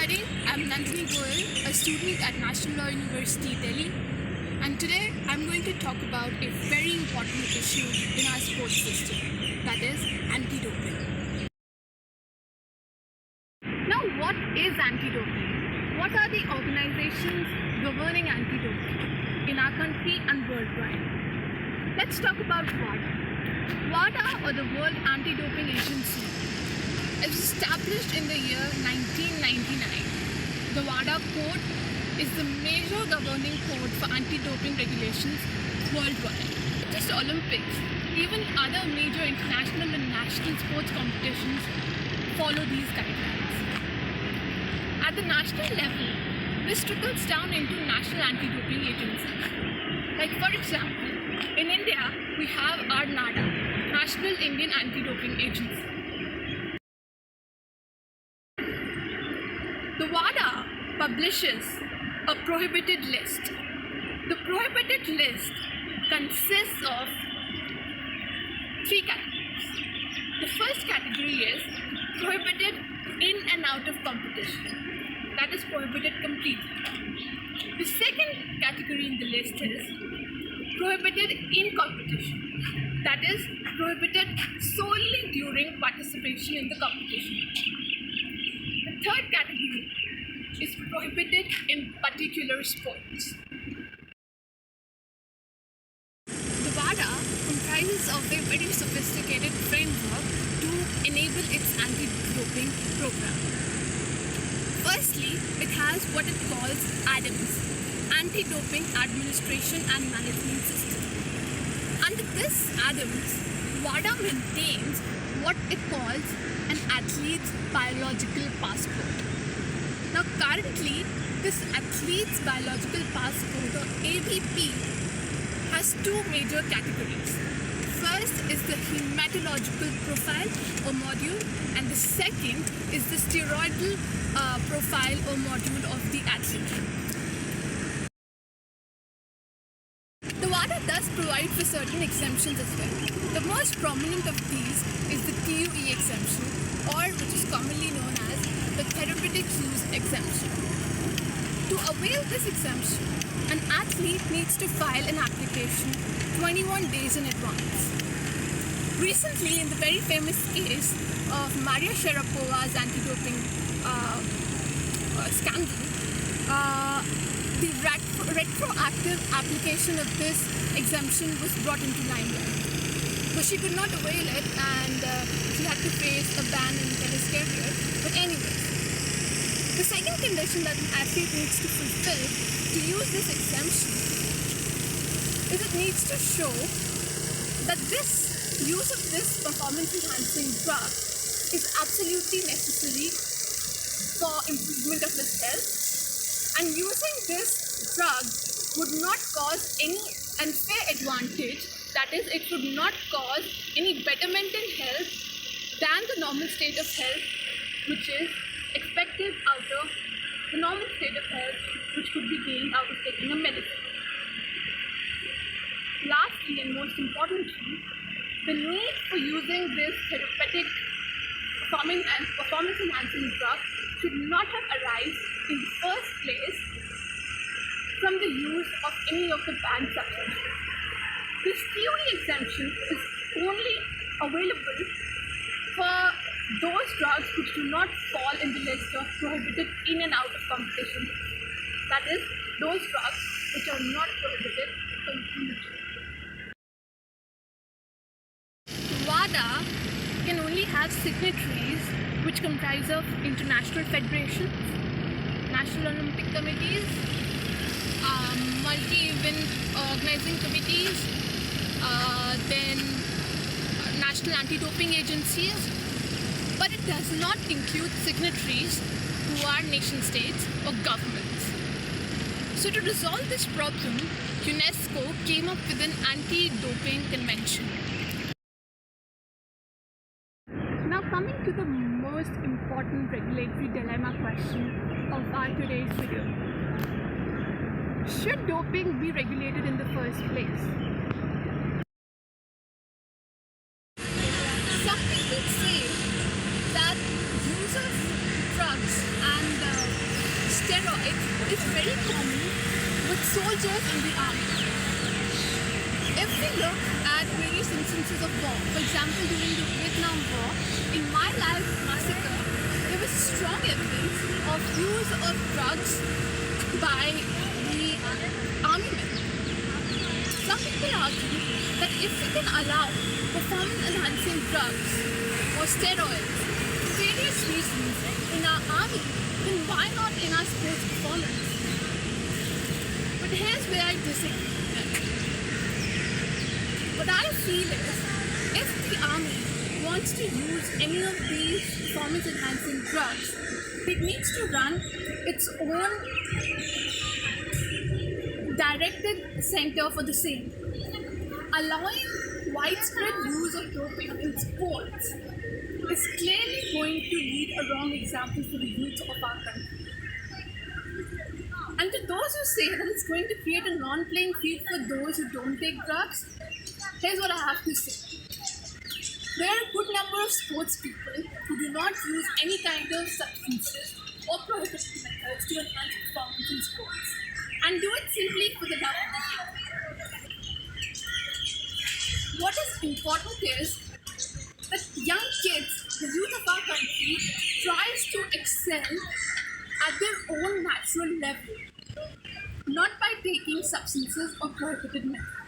morning, I'm Nandini Goyal, a student at National Law University, Delhi, and today I'm going to talk about a very important issue in our sports system, that is anti-doping. Now, what is anti-doping? What are the organizations governing anti-doping in our country and worldwide? Let's talk about WADA. WADA, or the World Anti-Doping Agency, it was established in the year 1999. The WADA code is the major governing code for anti-doping regulations worldwide. Not just Olympics, even other major international and national sports competitions follow these guidelines. At the national level, this trickles down into national anti-doping agencies. Like for example, in India, we have our NADA, National Indian Anti-Doping Agency. The WADA publishes a prohibited list. The prohibited list consists of three categories. The first category is prohibited in and out of competition. That is prohibited completely. The second category in the list is prohibited in competition. That is prohibited solely during participation in the competition. The third category is prohibited in particular sports. The WADA comprises of a very sophisticated framework to enable its anti-doping program. Firstly, it has what it calls ADAMS, Anti-Doping Administration and Management System. Under this ADAMS, WADA maintains what it calls an athlete's biological passport. Now currently, this athlete's biological passport, or ABP, has two major categories. First is the hematological profile or module, and the second is the steroidal profile or module of the athlete. The WADA does provide for certain exemptions as well. The most prominent of these is the TUE exemption, or which is commonly known as the therapeutic use exemption. To avail this exemption, an athlete needs to file an application 21 days in advance. Recently, in the very famous case of Maria Sharapova's anti-doping scandal, the retroactive application of this exemption was brought into limelight. So she could not avail it, and she had to face a ban and get his career. But anyways, the second condition that an athlete needs to fulfill to use this exemption is it needs to show that this use of this performance-enhancing drug is absolutely necessary for improvement of his health, and using this drug would not cause any unfair advantage. That is, it would not cause any betterment in health than the normal state of health, which is expected out of the normal state of health, which could be gained out of taking a medicine. Lastly, and most importantly, the need for using this therapeutic performance-enhancing drug should not have arisen in the first place from the use of any of the banned substances. This TUE exemption is only available for those drugs which do not fall in the list of prohibited in and out of competition. That is, those drugs which are not prohibited completely. WADA can only have signatories which comprise of international federations, national Olympic committees, multi-event organizing committees, then national anti-doping agencies, but it does not include signatories who are nation states or governments. So to resolve this problem, UNESCO came up with an anti-doping convention. Now coming to the most important regulatory dilemma question of our today's video. Should doping be regulated in the first place? Some people say that use of drugs and steroids is very common with soldiers in the army. If we look at various instances of war, for example during the Vietnam War, in My Lai massacre, there was strong evidence of use of drugs by the army men. Some people argue that if we can allow performance enhancing drugs or steroids for various reasons in our army, then why not in our sports performance? But here's where I disagree. What I feel is, if the army wants to use any of these performance enhancing drugs, it needs to run its own directed center for the same. Allowing widespread use of doping in sports is clearly going to lead a wrong example for the youth of our country. And to those who say that it's going to create a non-playing field for those who don't take drugs, here's what I have to say. There are a good number of sports people who do not use any kind of substances or prohibited methods to enhance performance in sports, and do it simply for the love of the game. What is important is that young kids, the youth of our country, tries to excel at their own natural level, not by taking substances or prohibited methods.